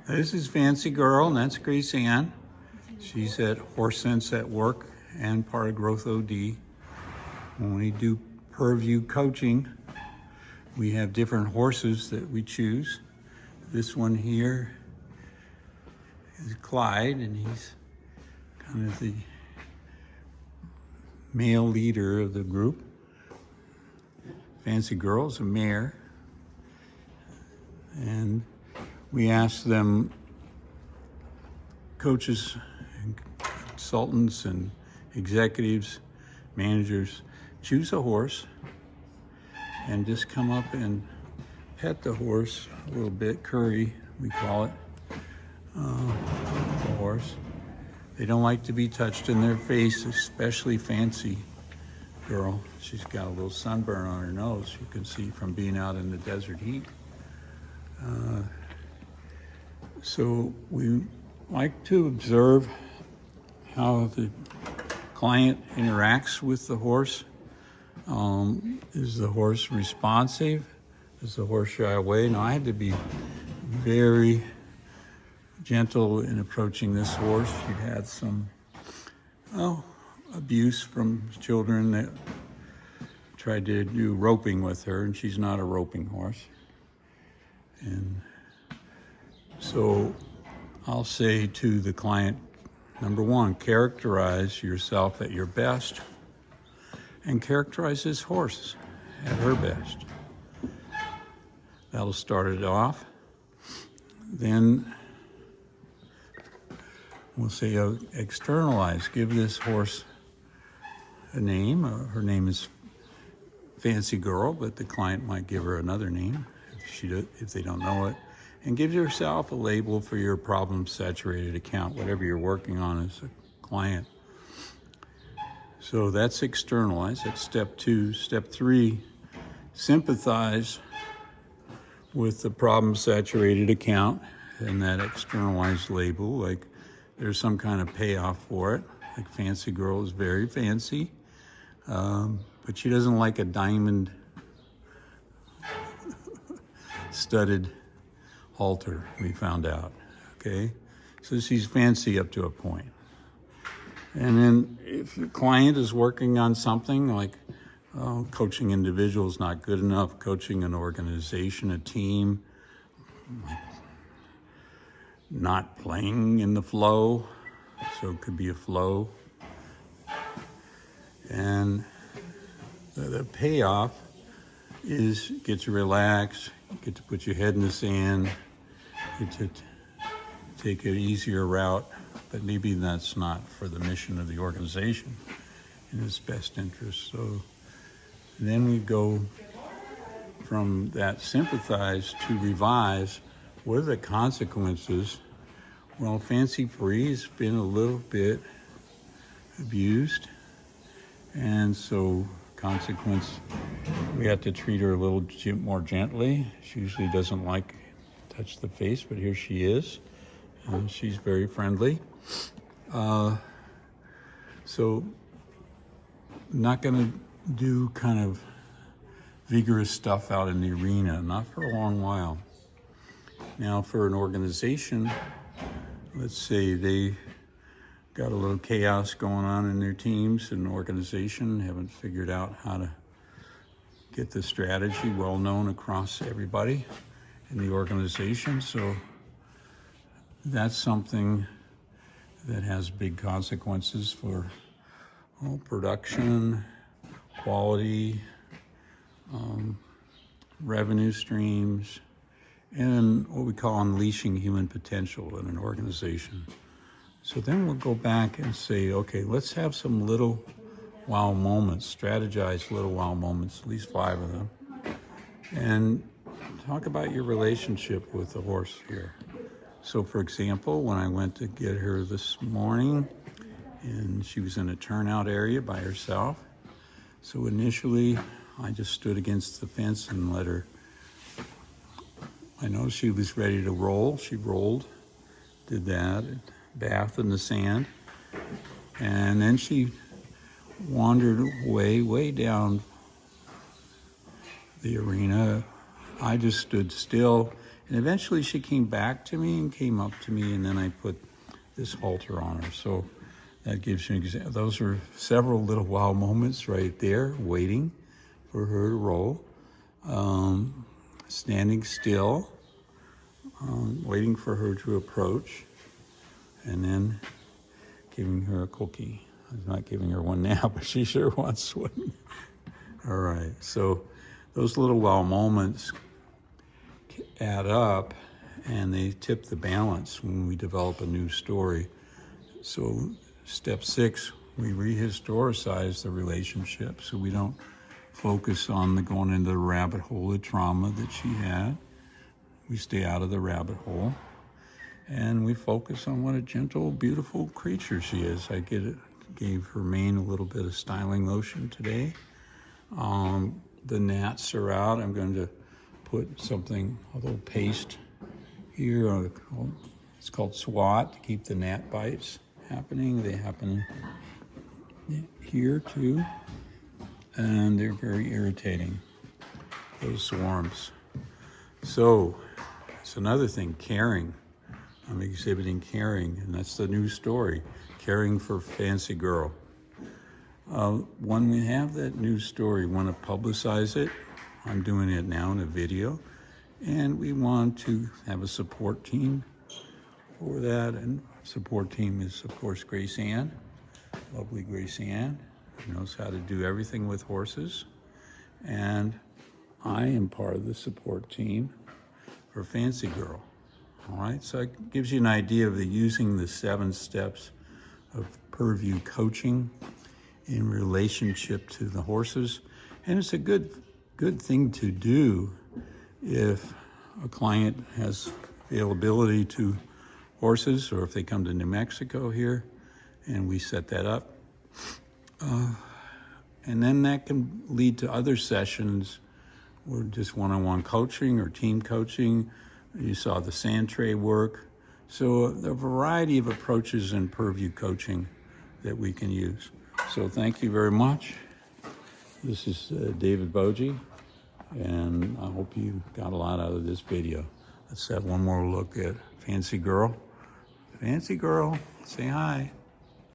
This is Fancy Girl, and that's Grace Ann. She's at Horse Sense at work and part of Growth OD. When we do Purview coaching, we have different horses that we choose. This one here is Clyde, and he's kind of the male leader of the group. Fancy Girl's a mare, and we ask them, coaches and consultants and executives, managers, choose a horse and just come up and pet the horse a little bit, curry, we call it, the horse. They don't like to be touched in their face, especially Fancy Girl. She's got a little sunburn on her nose, you can see from being out in the desert heat. So we like to observe how the client interacts with the horse. Is the horse responsive? Does the horse shy away? Now, I had to be very gentle in approaching this horse. She had some abuse from children that tried to do roping with her, and she's not a roping horse. And so I'll say to the client, number one, characterize yourself at your best and characterize this horse at her best. That'll start it off. Then we'll say externalize, give this horse a name. Her name is Fancy Girl, but the client might give her another name if they don't know it. And give yourself a label for your problem-saturated account, whatever you're working on as a client. So that's externalize, that's step 2. Step 3, sympathize with the problem-saturated account and that externalized label, like there's some kind of payoff for it. Like Fancy Girl is very fancy, but she doesn't like a diamond studded halter, we found out, okay? So she's fancy up to a point. And then if the client is working on something like coaching individuals not good enough, coaching an organization, a team, not playing in the flow, so it could be a flow. And the payoff is get to relax, get to put your head in the sand, get to take an easier route, but maybe that's not for the mission of the organization in its best interest. So then we go from that sympathize to revise. What are the consequences? Well, Fancy Free's been a little bit abused, and so consequence, we have to treat her a little more gently. She usually doesn't like touch the face, but here she is, and she's very friendly. So not going to do kind of vigorous stuff out in the arena, not for a long while. Now for an organization, let's say they got a little chaos going on in their teams and organization, haven't figured out how to get the strategy well known across everybody in the organization. So that's something that has big consequences for production, quality, revenue streams, and what we call unleashing human potential in an organization. So then we'll go back and say, okay, let's have some little wow moments, strategize little wow moments, at least 5 of them, and talk about your relationship with the horse here. So for example, when I went to get her this morning, and she was in a turnout area by herself, so initially I just stood against the fence and let her, I know she was ready to roll, she rolled, did that, bath in the sand, and then she wandered way down the arena. I just stood still And eventually she came back to me and came up to me, and then I put this halter on her. So that gives you an example. Those are several little wow moments right there, waiting for her to roll. Standing still, waiting for her to approach, and then giving her a cookie. I'm not giving her one now, but she sure wants one. All right, so those little wow moments add up, and they tip the balance when we develop a new story. So step 6, we rehistoricize the relationship so we don't focus on the going into the rabbit hole of trauma that she had. We stay out of the rabbit hole, and we focus on what a gentle, beautiful creature she is. I gave her mane a little bit of styling lotion today. The gnats are out. I'm going to put something, a little paste here. It's called SWAT, to keep the gnat bites happening. They happen here too, and they're very irritating, those swarms. So it's another thing, caring. I'm exhibiting caring, and that's the new story, Caring for Fancy Girl. When we have that new story, we want to publicize it. I'm doing it now in a video, and we want to have a support team for that. And support team is, of course, Grace Ann, lovely Grace Ann, who knows how to do everything with horses. And I am part of the support team for Fancy Girl. All right, so it gives you an idea of using the 7 steps of Purview coaching in relationship to the horses. And it's a good thing to do if a client has availability to horses, or if they come to New Mexico here and we set that up. And then that can lead to other sessions or just one-on-one coaching or team coaching. You saw the sand tray work. So a variety of approaches in Purview coaching that we can use. So thank you very much. This is David Bogie, and I hope you got a lot out of this video. Let's have one more look at Fancy Girl. Fancy Girl, say hi.